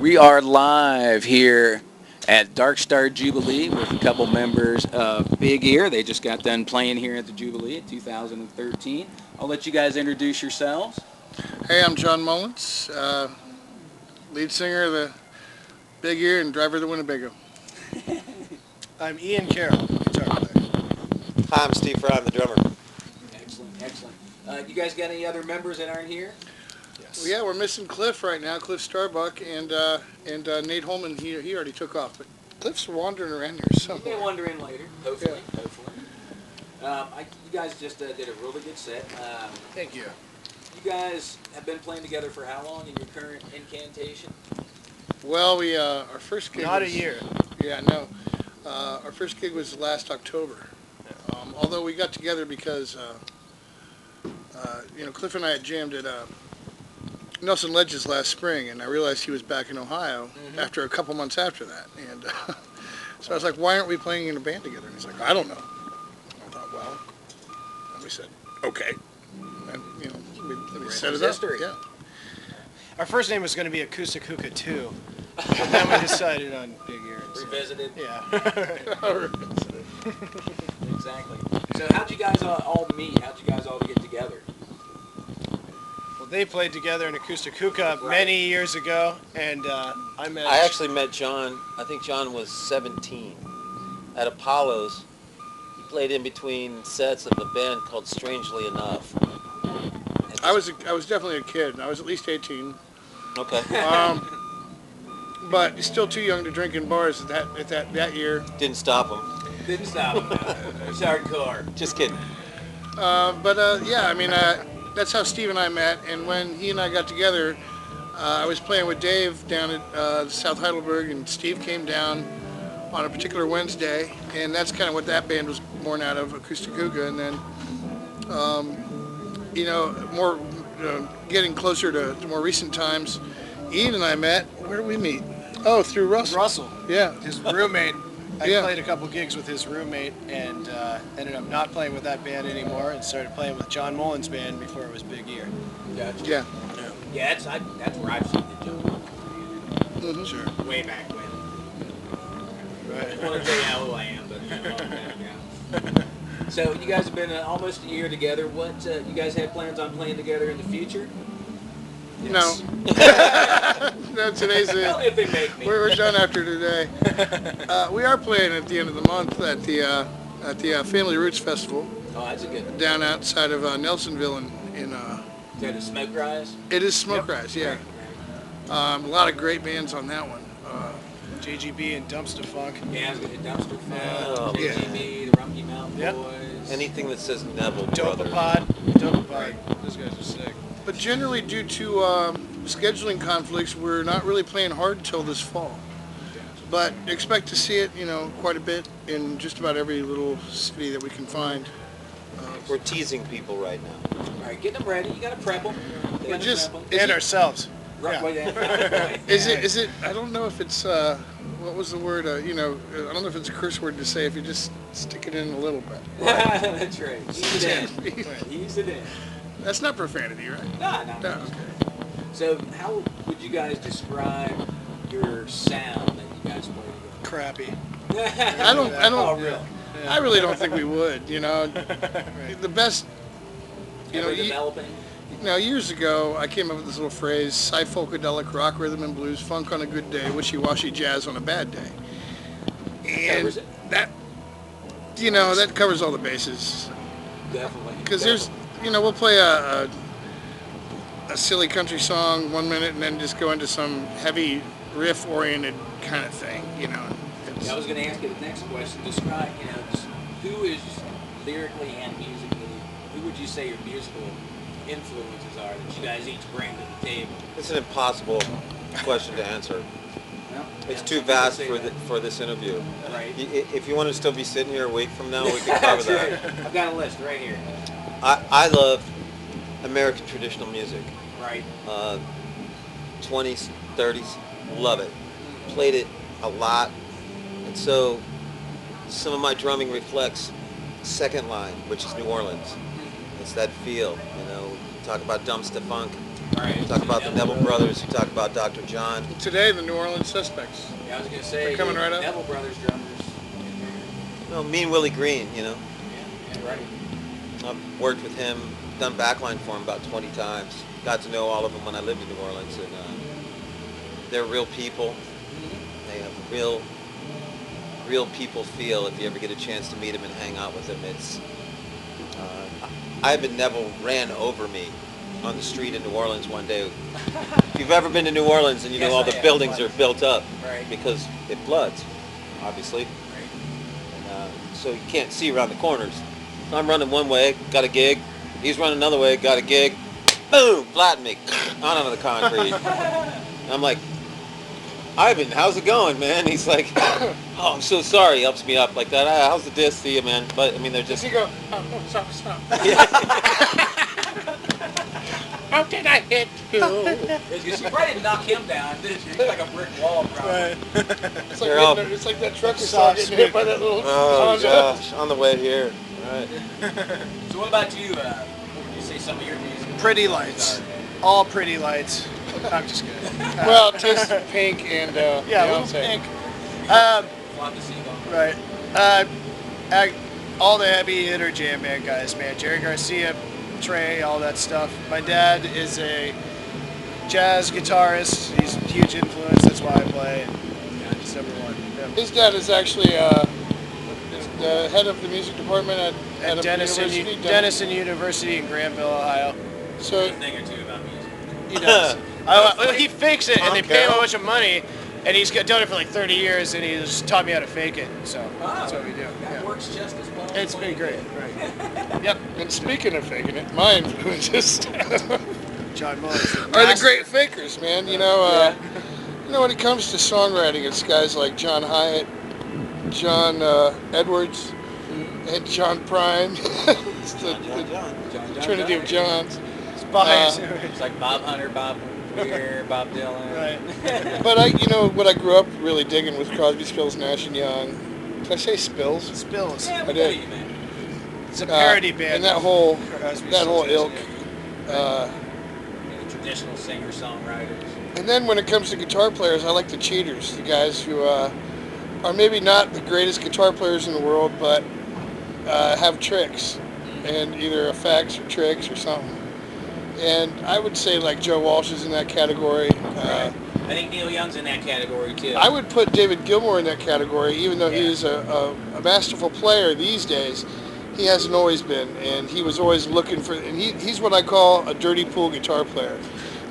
We are live here at Dark Star Jubilee with a couple members of BigeaR. They just got done playing here at the Jubilee in 2013. I'll let you guys introduce yourselves. Hey, I'm John Mullins, lead singer of the BigeaR and driver of the Winnebago. I'm Ian Carroll, guitar player. Hi, I'm Steve Fry, I'm the drummer. Excellent, excellent. You guys got any other members that aren't here? Yes. Well, yeah, we're missing Cliff right now, Cliff Starbuck, and Nate Holman. He already took off, but Cliff's wandering around here You somewhere. may wander in later, hopefully. Hopefully. You guys just did a really good set. Thank you. You guys have been playing together for how long in your current incantation? Well, we our first gig Not was, a year. Yeah, no. Our first gig was last October. Although we got together because Cliff and I had jammed at Nelson Ledges last spring, and I realized he was back in Ohio after a couple months after that. And so I was like, why aren't we playing in a band together? And he's like, I don't know. I thought, well, and we said, okay. And, we set it up. History. Yeah. Our first name was going to be Acoustic Hookah 2, and then we decided on BigeaR. Revisited? Yeah. Exactly. So how'd you guys all meet? How'd you guys all get together? Well, they played together in Acoustic Hookah many years ago, and I actually met John, I think John was 17, at Apollo's. He played in between sets of a band called Strangely Enough. I was definitely a kid. I was at least 18. Okay. But still too young to drink in bars at that year. Didn't stop him. Didn't stop. It's hardcore. Just kidding. That's how Steve and I met. And when he and I got together, I was playing with Dave down at South Heidelberg, and Steve came down on a particular Wednesday, and that's kind of what that band was born out of, Acoustic Hookah. And then, getting closer to more recent times, Ian and I met. Where did we meet? Oh, through Russell. Russell, Yeah. his roommate. I Yeah. played a couple gigs with his roommate, and ended up not playing with that band anymore, and started playing with John Mullins' band before it was BigeaR. Gotcha. Yeah. Yeah, that's where I've seen the John. Mm-hmm. Sure. Way back when. I Right. want to tell you how old I am, but a long time ago. So you guys have been almost a year together. What you guys have plans on playing together in the future? No. No, today's it. Well, if they make me. We're done after today. We are playing at the end of the month at the Family Roots Festival Oh, that's a good one. down outside of Nelsonville in Is that a Smoke Rise? it is Smoke Rise, yeah. A lot of great bands on that one. JGB and Dumpster Funk. Yeah, I was going to Dumpster Oh, Funk, yeah. JGB, the Rumpke Mountain Yep. Boys. Anything that says Neville Brothers. Dopapod. Those guys are sick. But generally, due to scheduling conflicts, we're not really playing hard until this fall. But expect to see it, quite a bit in just about every little city that we can find. We're teasing people right now. All right, get them ready. You got to prep them. Is And it- ourselves. Right, Yeah. Is it? I don't know if it's. What was the word? I don't know if it's a curse word to say if you just stick it in a little bit. That's right. Ease it in. Ease it in. That's not profanity, right? No. No. Okay. So how would you guys describe your sound that you guys play Crappy. together? I don't. Oh, really? Yeah. I really don't think we would. Right. The best. Ever developing? Years ago, I came up with this little phrase: psy-funkadelic, rock, rhythm and blues, funk on a good day, wishy-washy jazz on a bad day. And Covers it. that, that covers all the bases. Definitely. Because we'll play a silly country song 1 minute and then just go into some heavy riff-oriented kind of thing, Yeah, I was going to ask you the next question. Describe, just who is lyrically and musically, who would you say your musical influences are that you guys each bring to the table? It's an impossible question to answer. Well, It's yeah, too some people vast say for that. for this interview. Right. If you want to still be sitting here a week from now, we can cover That's that. right. I've got a list right here. I love American traditional music. Right. 20s, 30s, love it. Played it a lot. And so some of my drumming reflects second line, which is New Orleans. It's that feel, talk about dumpster funk. Right. Talk about the Neville brothers. You talk about Dr. John. Today, the New Orleans Suspects. Yeah, I was gonna say They're coming right up. Neville Brothers drummers. No, Mean Willie Green, Yeah, right. I've worked with him, done backline for him about 20 times. Got to know all of them when I lived in New Orleans, and they're real people. They have real people feel. If you ever get a chance to meet them and hang out with them, it's. Ivan Neville ran over me on the street in New Orleans one day. If you've ever been to New Orleans and you know Yes, all I the have. buildings are built up Right. because it floods, obviously. And, so you can't see around the corners. So I'm running one way, got a gig. He's running another way, got a gig. Boom, flattened me, on onto the concrete. And I'm like, Ivan, how's it going, man? He's like, oh, I'm so sorry. He helps me up like that. Ah, how's the disc? See you, man. But I mean, they're Does just. he go, oh, no, stop. How did I hit you? You probably didn't knock him down, did you? He's like a brick wall, probably. Right. It's like, They're all- it's like that trucker Soft saw getting hit by that little Oh Honda. gosh, on the way here. Right. So what about you? What would you say some of your music? Pretty lights. All pretty lights. I'm just kidding. Well, Taste of Pink and Yeah, a little Beyonce. pink. Flock the Seagull. Right. All the heavy hitter jam band guys, man. Jerry Garcia, Trey, all that stuff. My dad is a jazz guitarist. He's a huge influence. That's why I play. And he's number one. Yeah. His dad is actually the head of the music department at a university. Denison University in Granville, Ohio. So A thing or two about music. He does. He fakes it, and they pay him a bunch of money, and he's done it for like 30 years, and he's taught me how to fake it. So that's what we do. That Yeah. works just as well. It's been great. Right. Yep. and speaking of faking it, my influences John Mullins. are the great fakers, man. You know, when it comes to songwriting, it's guys like John Hyatt, John Edwards, and John Prime. It's the John. Trinity of Johns. It's biased. It's like Bob Hunter, Bob Weir, Bob Dylan. Right. But what I grew up really digging was Crosby, Stills, Nash and Young. Did I say Spills? Spills. Yeah, I we did. know you, man. It's a parody band. And that whole Crosby, ilk. Stills, The traditional singer-songwriters. And then when it comes to guitar players, I like the cheaters, the guys who are maybe not the greatest guitar players in the world, but have tricks, and either effects or tricks or something. And I would say like Joe Walsh is in that category. I think Neil Young's in that category too. I would put David Gilmour in that category, even though he's a masterful player these days. He hasn't always been, and he was always looking for. And he's what I call a dirty pool guitar player,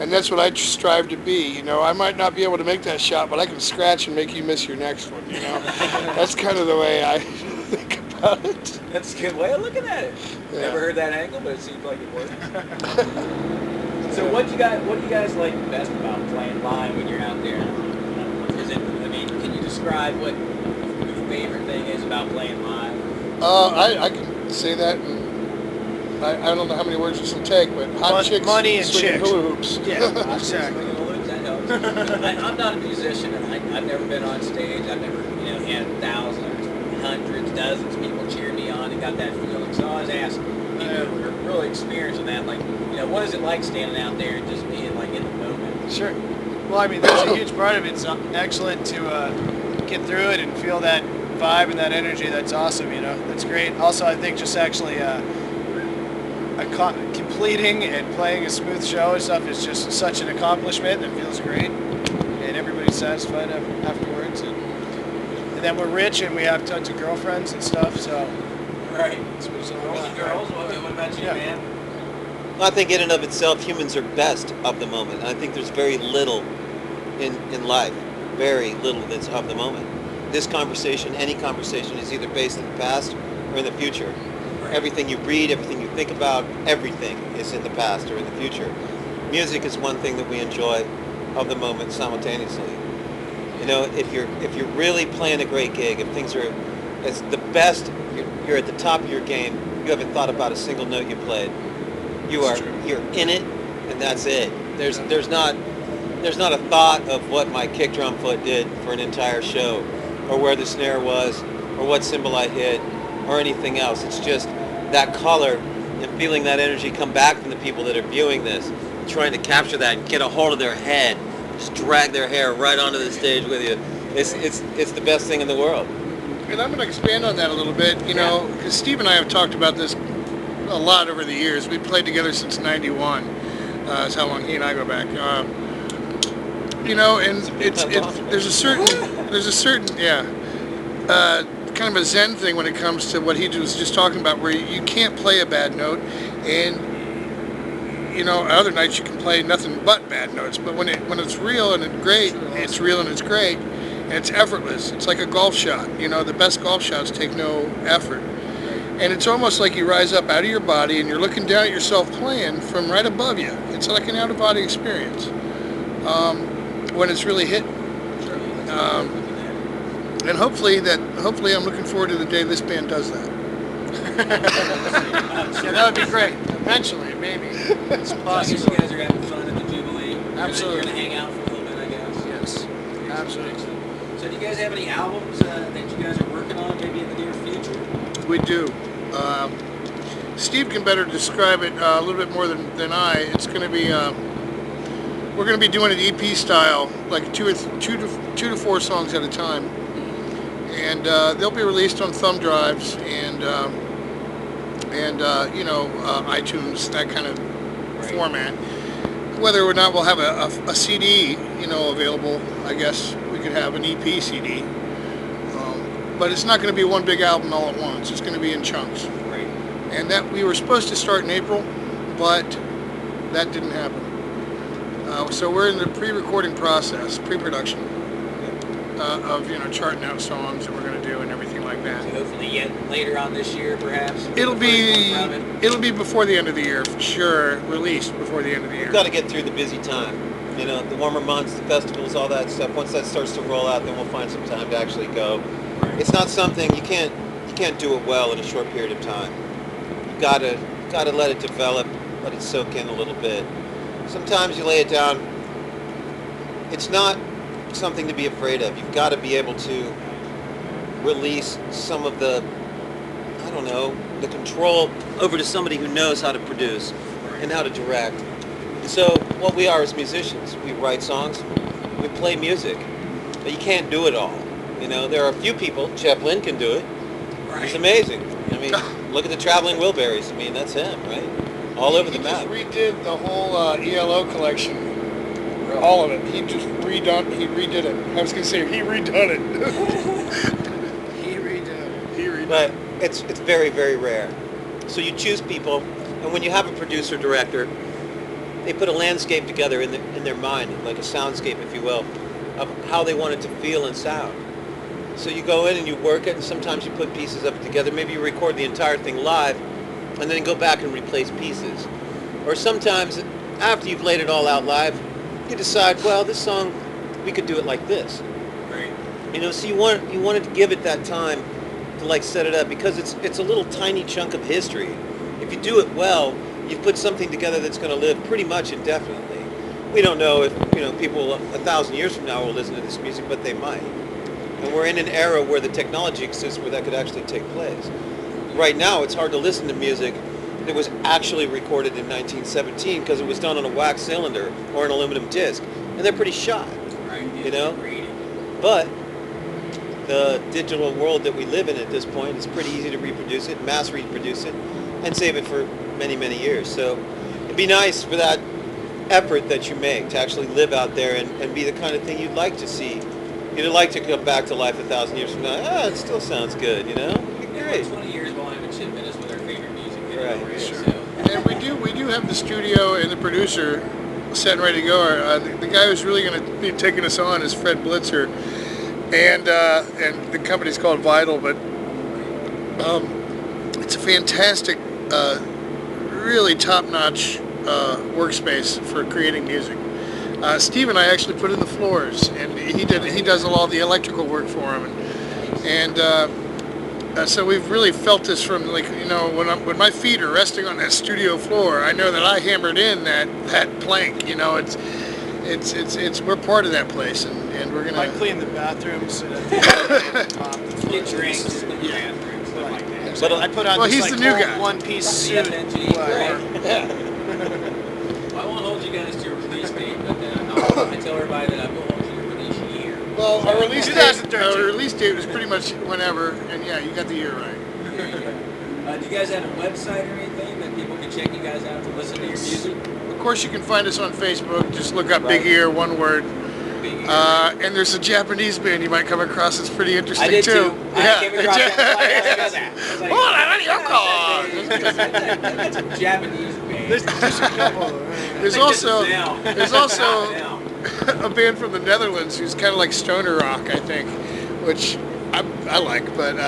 and that's what I strive to be. You know, I might not be able to make that shot, but I can scratch and make you miss your next one. You know, that's kind of the way I think about it. That's a good way of looking at it. Yeah. Never heard that angle, but it seems like it works. So what do you guys like best about playing live when you're out there? Can you describe what your favorite thing is about playing live? I can say that, and I don't know how many words this will take, but hot chicks, money and swinging chicks. hula hoops. Yeah, exactly. That helps. I'm not a musician, and I've never been on stage. I've never had thousands, hundreds, dozens of people cheer me on and got that feeling. So I always ask people who are really experienced in that, like, what is it like standing out there and just being like in the moment? Sure. Well, I mean, that's a huge part of it. It's excellent to get through it and feel that vibe and that energy. That's awesome, That's great. Also, I think just actually completing and playing a smooth show and stuff is just such an accomplishment that feels great. And everybody's satisfied afterwards. And then we're rich and we have tons of girlfriends and stuff, so. Right. That's what it's all Girls about. and girls, what about you, Yeah. man? I think in and of itself, humans are best of the moment. I think there's very little in life, very little that's of the moment. This conversation, any conversation, is either based in the past or in the future. Right. Everything you read, everything you think about, everything is in the past or in the future. Music is one thing that we enjoy of the moment simultaneously. If you're really playing a great gig, if things are as the best, you're at the top of your game. You haven't thought about a single note you played. You're in it, and that's it. There's not a thought of what my kick drum foot did for an entire show, or where the snare was, or what cymbal I hit, or anything else. It's just that color and feeling that energy come back from the people that are viewing this. trying to capture that and get a hold of their head, just drag their hair right onto the stage with you. It's the best thing in the world. And I'm going to expand on that a little bit, you know, because Steve and I have talked about this a lot over the years. We played together since '91. That's how long he and I go back. You know, and there's a certain kind of a Zen thing when it comes to what he was just talking about, where you can't play a bad note, and you know, other nights you can play nothing but bad notes. But when it's real and it's great, it's real and it's great, and it's effortless. It's like a golf shot. You know, the best golf shots take no effort, and it's almost like you rise up out of your body and you're looking down at yourself playing from right above you. It's like an out of body experience when it's really hit. And hopefully I'm looking forward to the day this band does that. Yeah, that would be great. Eventually, maybe. It's So I possible. guess you guys are having fun at the Jubilee. Absolutely. You're gonna hang out for a little bit, I guess. Yes, absolutely. So do you guys have any albums that you guys are working on, maybe in the near future? We do. Steve can better describe it a little bit more than I. It's going to be we're going to be doing it EP style, like two to four songs at a time, and they'll be released on thumb drives and you know, iTunes, that kind of format. Whether or not we'll have a CD, you know, available, I guess we could have an EP CD. But it's not going to be one big album all at once. It's going to be in chunks. Right. And that we were supposed to start in April, but that didn't happen. So we're in the pre-recording process, pre-production of, you know, charting out songs that we're going to do and everything like that. So hopefully yet later on this year, perhaps. It'll be From it. it'll be before the end of the year for sure. Released before the end of the year. We've got to get through the busy time. You know, the warmer months, the festivals, all that stuff. Once that starts to roll out, then we'll find some time to actually go. It's not something you can't do it well in a short period of time. You gotta let it develop, let it soak in a little bit. Sometimes you lay it down. It's not something to be afraid of. You've got to be able to release some of the, I don't know, the control over to somebody who knows how to produce and how to direct. So what we are as musicians, we write songs, we play music, but you can't do it all. You know, there are a few people. Jeff Lynne can do it. Right. He's amazing. I mean, look at the Traveling Wilburys. I mean, that's him, right? All over the map. He just redid the whole ELO collection, all of it. He redid it. I was gonna say he redone it. He redid it. He redid But it. it's very, very rare. So you choose people, and when you have a producer director, they put a landscape together in their mind, like a soundscape, if you will, of how they want it to feel and sound. So you go in and you work it, and sometimes you put pieces of it together. Maybe you record the entire thing live, and then go back and replace pieces. Or sometimes, after you've laid it all out live, you decide, well, this song, we could do it like this. Right. You know, so you wanted to give it that time to like set it up, because it's a little tiny chunk of history. If you do it well, you've put something together that's going to live pretty much indefinitely. We don't know if, you know, people 1,000 years from now will listen to this music, but they might. And we're in an era where the technology exists where that could actually take place. Right now, it's hard to listen to music that was actually recorded in 1917 because it was done on a wax cylinder or an aluminum disc, and they're pretty shot. Right. You know? Great. But the digital world that we live in at this point, it's pretty easy to reproduce it, mass reproduce it, and save it for many, many years. So it'd be nice for that effort that you make to actually live out there and be the kind of thing you'd like to see. You'd like to come back to life 1,000 years from now. It still sounds good, you know? It'd be great. 20 years we'll have a 10 minutes with our favorite music video. Right. Sure. And we do have the studio and the producer set and ready to go. The guy who's really going to be taking us on is Fred Blitzer, and the company's called Vital. But it's a fantastic, really top-notch workspace for creating music. Steve and I actually put in the floors, and he does all the electrical work for him, and so we've really felt this from, like, you know, when my feet are resting on that studio floor, I know that I hammered in that plank. You know, it's we're part of that place, and we're I gonna. clean the bathrooms and at the top. Get drinks, get your bathrooms, stuff like that. But I put on Well, this he's like the new whole guy. one-piece The suit. FNG, Well, right. Yeah. Well, I won't hold you clarify that what was your release year? Well, our release 2013. date was pretty much whenever, and yeah, you got the year right. There you go. Do you guys have a website or anything that people can check you guys out to listen to your music? Of course, you can find us on Facebook. Just look up Right. BigeaR, one word. BigeaR. And there's a Japanese band you might come across that's pretty interesting I did too. too. I came across that. That's a Japanese band. There's a couple. There's I think this also is now. there's also Now. a band from the Netherlands who's kind of like stoner rock, I think, which I like. But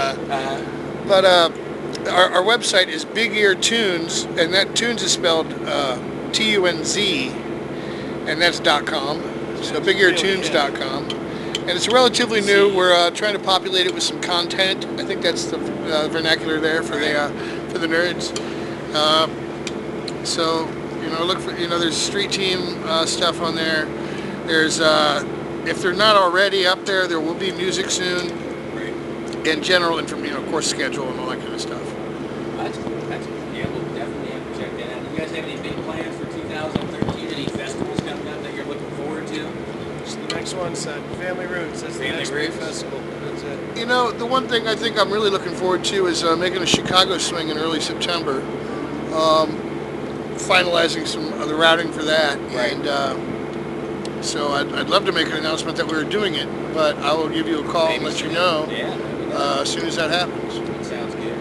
our website is BigeaR Tunes, and that tunes is spelled TUNZ, and that's .com. So BigeaRtunes.com. And it's relatively new. We're trying to populate it with some content. I think that's the vernacular there for the nerds. So look for there's street team stuff on there. There's if they're not already up there, there will be music soon, and general information, of course, schedule and all that kind of stuff. That's cool. Yeah, we'll definitely have to check that out. Do you guys have any big plans for 2013? Any festivals coming up that you're looking forward to? Just the next one's Family Roots. That's the Family next big Roots. festival. That's it. The one thing I think I'm really looking forward to is making a Chicago swing in early September. Finalizing some of the routing for that, Right. and so I'd love to make an announcement that we were doing it, but I will give you a call and let you know Yeah. as soon as that happens. That sounds good.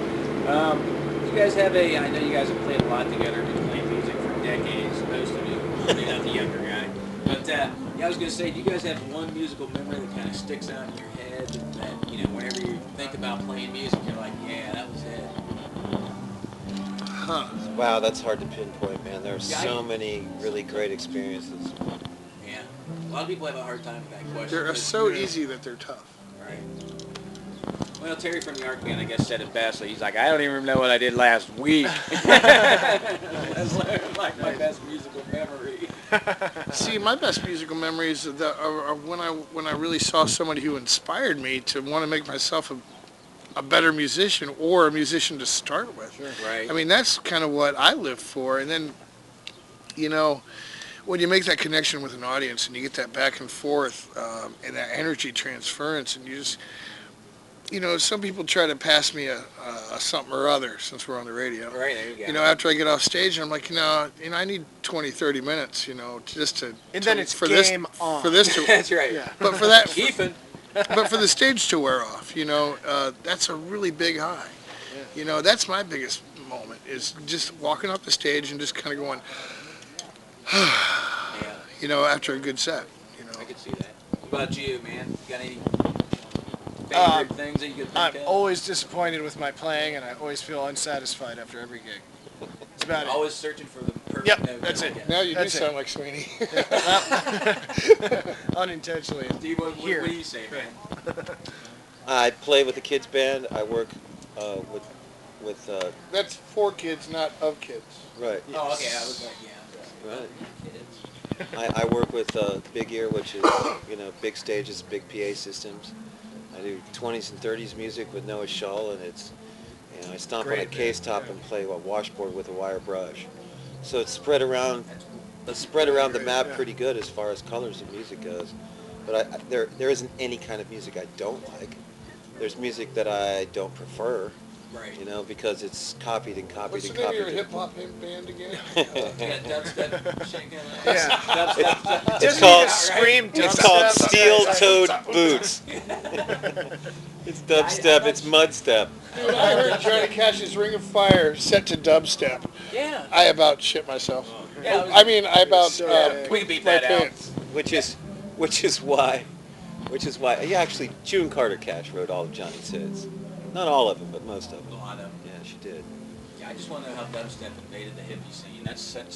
You guys have I know you guys have played a lot together, been playing music for decades, most of you. Maybe not the younger guy. But yeah, I was going to say, do you guys have one musical memory that kind of sticks out in your head that, whenever you think about playing music, you're like, yeah, that was it? Huh. Wow, that's hard to pinpoint, man. There are so many really great experiences. Yeah. A lot of people have a hard time with that question. They're so easy that they're tough. Right. Well, Terry from the Arc Band, I guess, said it best. So he's like, I don't even know what I did last week. That's like my best musical memory. See, my best musical memories are when I really saw somebody who inspired me to want to make myself a better musician, or a musician to start with. Sure. Right. I mean, that's kind of what I live for. And then, when you make that connection with an audience and you get that back and forth and that energy transference, and you just, some people try to pass me a something or other since we're on the radio. Right, there you go. After I get off stage, I'm like, I need 20, 30 minutes, just to. And then it's for game this, on. For this to. That's right. Yeah. But for that. Ethan. But for the stage to wear off, that's a really big high. Yeah. That's my biggest moment, is just walking off the stage and just kind of going, Yeah. after a good set. I could see that. What about you, man? You got any favorite things that you could think I'm of? always disappointed with my playing, and I always feel unsatisfied after every gig. That's about it. Always searching for the perfect Yep, note. that's it. Okay. Now you do That's it. sound like Sweeney. Unintentionally. Steve, what Here. do you say, man? I play with the kids band. I work with That's for kids, not of kids. right. Oh, okay. I was like, yeah. Right. Kids. I work with BigeaR, which is big stages, big PA systems. I do 20s and 30s music with Noah Shull, and it's I stomp on a Great, case top yeah. and play a washboard with a wire brush. So it's spread around the map Yeah. pretty good as far as colors of music goes. But there isn't any kind of music I don't like. There's music that I don't prefer, Right. because it's copied and copied What's and the name of your copied. hip-hop band again? Yeah, dubstep, shaking. Yeah. Dubstep. It's called Scream It's called dubstep. steel-toed boots. It's dubstep. It's mudstep. Dude, I heard Johnny Cash's Ring of Fire set to dubstep. Yeah. I about shit myself. Yeah, I mean, I about So, we can beat my that out. pants. Which is why yeah, actually June Carter Cash wrote all of Johnny's hits. Not all of them, but most of A them. lot of them. Yeah, she did. Yeah, I just want to know how dubstep invaded the hippie scene.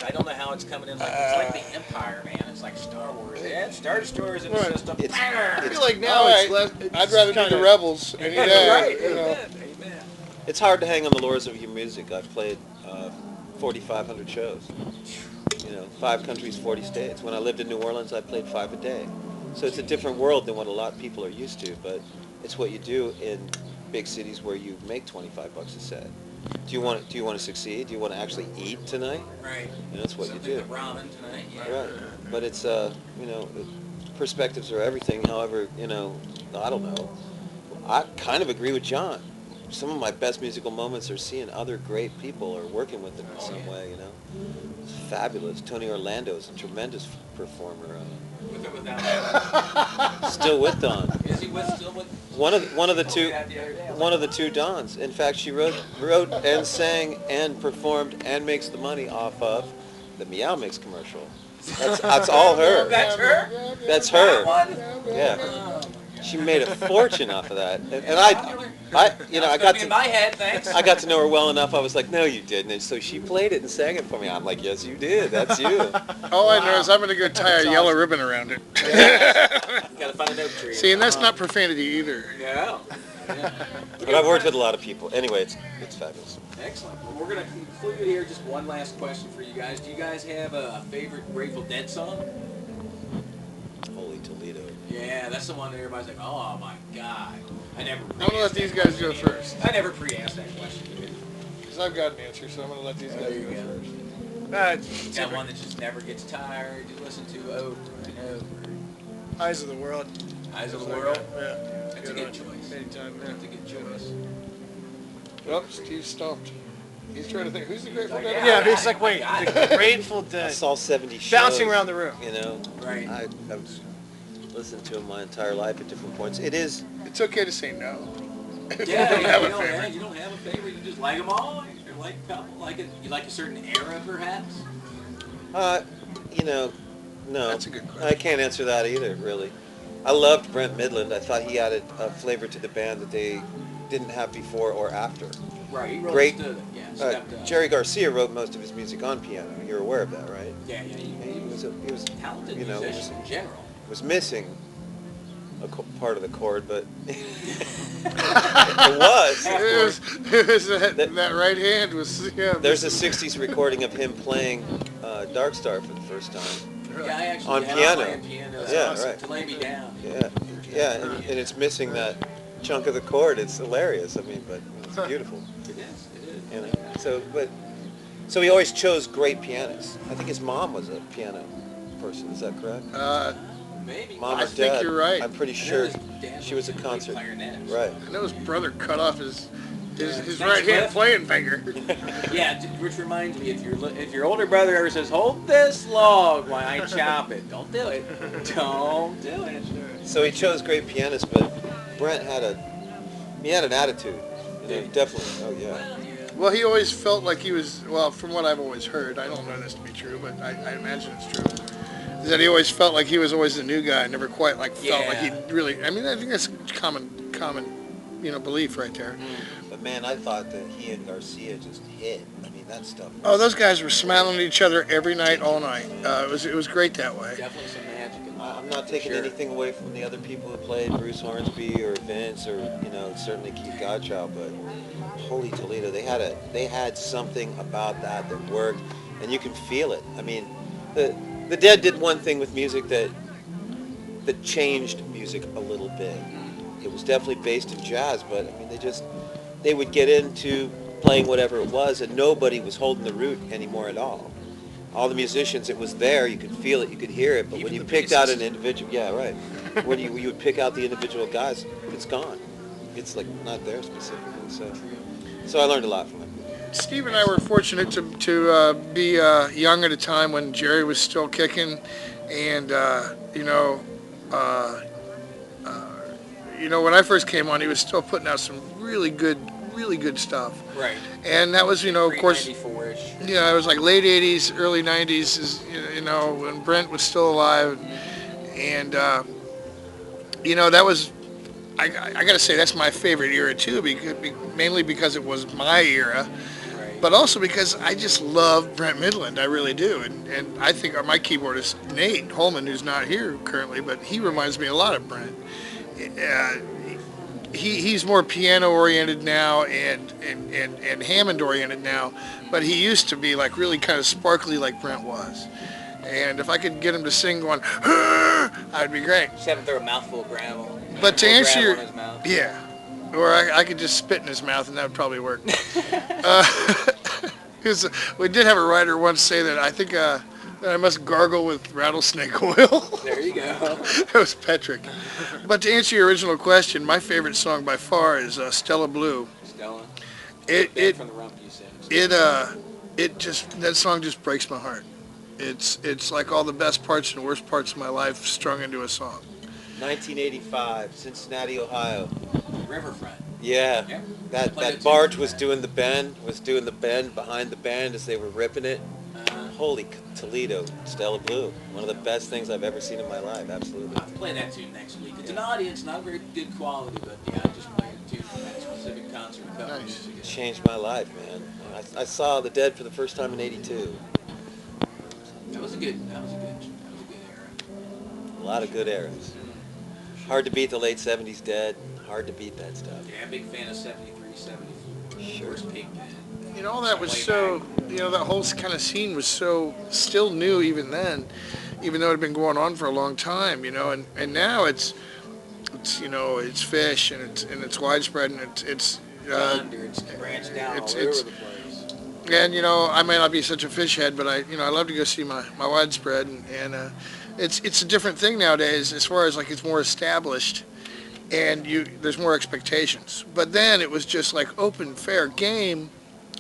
I don't know how it's coming in. It's like the Empire, man. It's like Star Wars. Yeah, Star Destroyers in the Right. system. I feel like now All it's right. less. I'd rather do the kinda- Rebels any day. Right. You know. Amen. It's hard to hang on the lures of your music. I've played 4,500 shows. 5 countries, 40 states. When I lived in New Orleans, I played 5 a day. So it's a different world than what a lot of people are used to, but it's what you do in big cities where you make $25 a set. Do you want to succeed? Do you want to actually eat tonight? Right. That's what Something you do. with ramen tonight. Yeah. Right. But it's perspectives are everything. However, I don't know. I kind of agree with John. Some of my best musical moments are seeing other great people or working with them in some way. It's fabulous. Tony Orlando is a tremendous performer. With or without? Still with Don. Is he still with? One of the Told me two. that the other day. I was One like, of the two Dons. In fact, she wrote and sang and performed and makes the money off of the Meow Mix commercial. That's all her. That's her? That's That her. one? Yeah. Oh, She made a fortune off of that. And popular. I That's got gonna be in to my head, thanks. I got to know her well enough. I was like, no, you didn't. And so she played it and sang it for me. I'm like, yes, you did. That's you. All I know is I'm going to go tie a yellow ribbon around it. You gotta find an oak tree. See, and that's not profanity either. Yeah. But I've worked with a lot of people. Anyway, it's fabulous. Excellent. Well, we're gonna conclude here. Just one last question for you guys. Do you guys have a favorite Grateful Dead song? Holy Toledo. Yeah, that's the one that everybody's like, oh my god. I never. I'm going to let these guys go first. I never pre-asked that question. Because I've got an answer, so I'm going to let these guys There you go go. first. That one that just never gets tired. You listen to over and over. Eyes of the World. Eyes of the World. Yeah. That's a good choice. Anytime, That's a good choice. Oh, Steve stumped. He's trying to think, who's the Grateful Dead? Yeah, but it's like, wait, the Grateful I Dead. saw 70 shows. Bouncing around the room. Right. I've listened to them my entire life at different points. It is. It's okay to say no. If Yeah, you don't have you a don't favorite. you don't have a favorite. You just like them all. You like a couple. You like a certain era, perhaps. No. That's a good question. I can't answer that either, really. I loved Brent Midland. I thought he added a flavor to the band that they didn't have before or after. Right. He really Great. stood it. Yeah. Stepped up. Jerry Garcia wrote most of his music on piano. You're aware of that, right? Yeah. He was Talented you know, musician in general. was missing a part of the chord, but it was. It was that right hand was, yeah. There's a 60s recording of him playing Dark Star for the first time. Yeah, I actually On have piano. playing piano. That's Yeah, awesome. right. To lay me down. Yeah, and it's missing that chunk of the chord. It's hilarious. I mean, but it's beautiful. It is. You know. So he always chose great pianists. I think his mom was a piano person. Is that correct? Maybe. Mom I or think dad? you're right. I'm pretty I know sure his dad she was a played concert. clarinet. Right. I know his brother cut off his Thanks, right hand Cliff. playing finger. Yeah, which reminds me, if your older brother ever says, "Hold this log while I chop it," don't do it. Don't do it. So he chose great pianists, but Brent had an attitude. Definitely. Oh yeah. Well, yeah. Well, he always felt like he was, well, from what I've always heard, I don't know this to be true, but I imagine it's true, is that he always felt like he was always the new guy, never quite felt like he really, I mean, I think that's common, belief right there. But man, I thought that he and Garcia just hit. I mean, that stuff. Oh, those guys were smiling at each other every night, all night. It was great that way. Definitely some magic in that. I'm not taking Sure. anything away from the other people who played, Bruce Hornsby or Vince or certainly Keith Godchild, but holy Toledo, they had something about that worked, and you can feel it. I mean, the Dead did one thing with music that changed music a little bit. It was definitely based in jazz, but I mean, they would get into playing whatever it was, and nobody was holding the root anymore at all. All the musicians, it was there, you could feel it, you could hear it, but Even when you the picked out bassists. an individual, yeah, right. When you would pick out the individual guys, it's gone. It's like not there specifically. So I learned a lot from it. Steve and I were fortunate to be young at a time when Jerry was still kicking, and when I first came on, he was still putting out some really good stuff. Right. And that was, of course, Pre-94-ish. yeah, it was like late '80s, early '90s, when Brent was still alive, and that was. I got to say that's my favorite era too, mainly because it was my era. Right. But also because I just love Brent Midland, I really do. And I think my keyboardist, Nate Holman, who's not here currently, but he reminds me a lot of Brent. He's more piano-oriented now and Hammond-oriented now, but he used to be like really kind of sparkly like Brent was. And if I could get him to sing going, I'd be great. Just have him throw a mouthful of gravel. But to answer Gravel your, in his mouth. yeah, or I could just spit in his mouth and that would probably work. 'Cause we did have a writer once say that I think there And I must gargle with rattlesnake oil. There you go. That was Petrick. But to answer your original question, my favorite song by far is Stella Blue. Stella. It From the Rump, you said. it just, that song just breaks my heart. It's like all the best parts and worst parts of my life strung into a song. 1985, Cincinnati, Ohio. Riverfront. Yeah, Yep. that Played it that too. barge was doing the bend, behind the band as they were ripping it. Holy Toledo, Stella Blue, one of the best things I've ever seen in my life. Absolutely. I'll play that tune next week. It's an audience, not very good quality, but yeah, I just played a tune from that specific concert a couple Nice. years ago. Changed my life, man. I saw the Dead for the first time in '82. That was a good era. A lot of good eras. Hard to beat the late '70s Dead. Hard to beat that stuff. Yeah, big fan of 73, 74. Sure. Where's Pink Band? You know, all that was so, that whole kind of scene was so still new even then, even though it had been going on for a long time, and now it's Fish and it's widespread and it's branched out it's- all over it's- the place. and I may not be such a fish head, but I love to go see my widespread and it's a different thing nowadays as far as like it's more established and there's more expectations. But then it was just like open, fair game.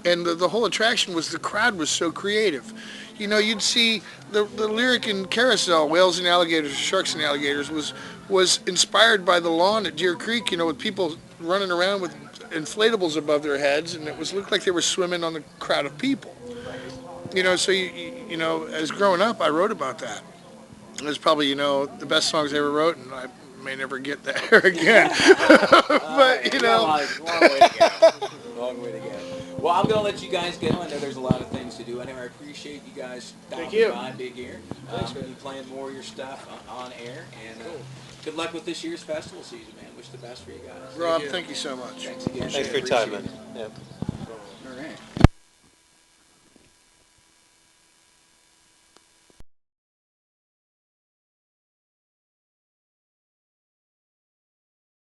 And the whole attraction was the crowd was so creative. You'd see the lyric in Carousel, Whales and Alligators, Sharks and Alligators, was inspired by the lawn at Deer Creek, with people running around with inflatables above their heads, and looked like they were swimming on the crowd of people. So, as growing up, I wrote about that. It was probably, the best songs I ever wrote, and I may never get there again. But, Long way to go. Long way to go. Well, I'm going to let you guys go. I know there's a lot of things to do. I appreciate you guys stopping you. by BigeaR. You'll be playing more of your stuff on air. And good luck with this year's festival season, man. Wish the best for you guys. Rob, thank you so much. Thanks again. Thanks for your time, man. Yeah. All right.